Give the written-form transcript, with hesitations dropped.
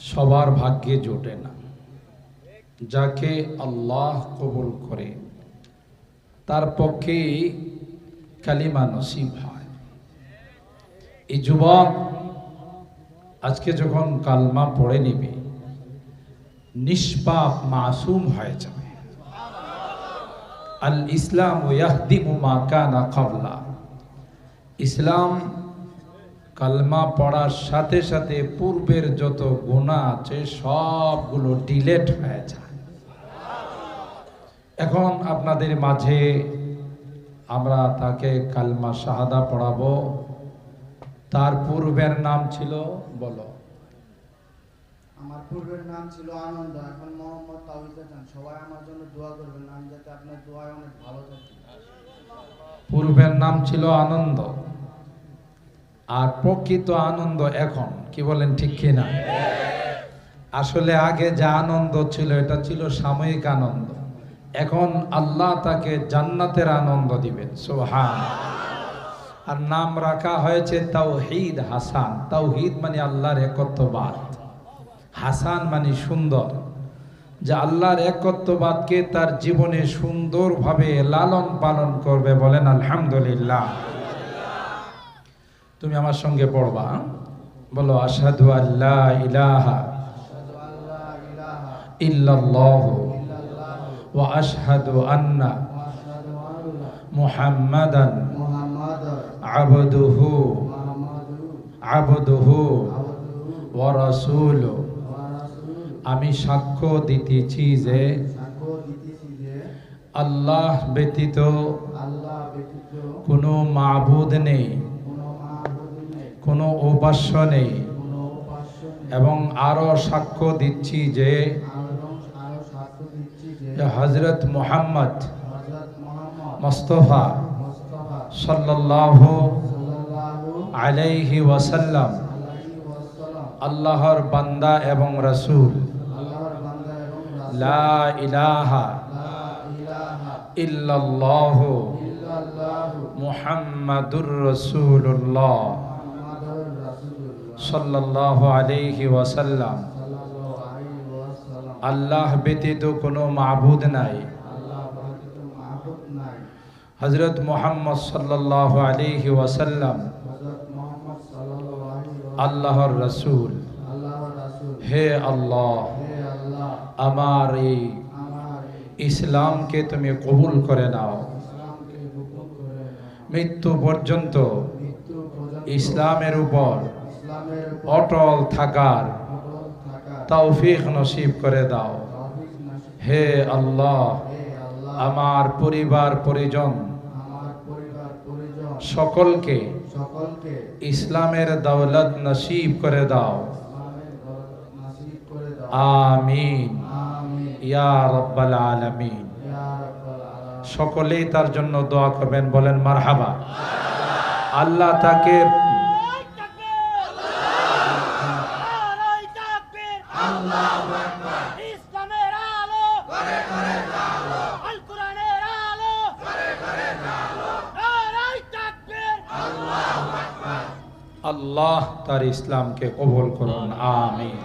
সবার ভাগ্যে জোটে না। যাকে আল্লাহ কবুল করে তার পক্ষে কালিমা নসিব হয়। এই যুবক আজকে যখন কালমা পড়ে নিবে নিষ্পাপ মাসুম হয়ে যাবে। আল ইসলাম ইয়াহদিমু মা কানা ক্বাবলা। ইসলাম কালমা পড়ার সাথে সাথে পূর্বের যত গুনাহ আছে সবগুলো ডিলেট হয়ে যায়। এখন আপনাদের মাঝে আমরা তাকে কালমা শাহাদা পড়াবো। তার পূর্বের নাম ছিল, বলো। আমার পূর্বের নাম ছিল আনন্দ, এখন মোহাম্মদ তাওহীদ খান। সবাই আমার জন্য দোয়া করবেন, আমি যাতে আপনার দোয়ায় অনেক ভালো থাকি। পূর্বের নাম ছিল আনন্দ, আর প্রকৃত আনন্দ এখন, কি বলেন ঠিক কিনা? আসলে আগে যা আনন্দ ছিল এটা ছিল সাময়িক আনন্দ। এখন আল্লাহ তাকে জান্নাতের আনন্দ দিবেন, সুবহান। আর নাম রাখা হয়েছে তাওহীদ হাসান। তাওহীদ মানে আল্লাহর একত্ববাদ, হাসান মানে সুন্দর। যে আল্লাহর একত্ববাদকে তার জীবনে সুন্দরভাবে লালন পালন করবে, বলেন আলহামদুলিল্লাহ। তুমি আমার সঙ্গে পড়বা, বলো আশহাদু আল্লা ইলাহা ইল্লাল্লাহু ওয়া আশহাদু আন্না মুহাম্মাদান আবদুহু ওয়া রাসূলুহু। আমি সাক্ষ্য দিতেছি যে আল্লাহ ব্যতীত কোনো মাবুদ নেই, কোনো উপাস্য নেই, এবং আরো সাক্ষ্য দিচ্ছি যে হযরত মুহাম্মদ মুস্তাফা সাল্লাল্লাহু আলাইহি ওয়াসাল্লাম আল্লাহর বান্দা এবং রাসূল। লা ইলাহা ইল্লাল্লাহু মুহাম্মাদুর রাসূলুল্লাহ সাল্লাল্লাহু আলাইহি ওয়াসাল্লাম। আল্লাহ ব্যতীত কোনো মাবুদ নাই, হযরত মুহাম্মদ সাল্লাল্লাহু আলাইহি ওয়াসাল্লাম আল্লাহর রাসূল। হে আল্লাহ, আমার এই ইসলামকে তুমি কবুল করে নাও। মৃত্যু পর্যন্ত ইসলামের উপর অটল থাকার তৌফিক নসিব করে দাও। হে আল্লাহ, আমার পরিবার পরিজন সকলকে ইসলামের দৌলত নসিব করে দাও। আমিন ইয়া রাব্বাল আলামিন। সকলেই তার জন্য দোয়া করবেন, বলেন মারহাবা। আল্লাহ তাকে আল্লাহ তার ইসলামকে কবুল করুন, আমিন।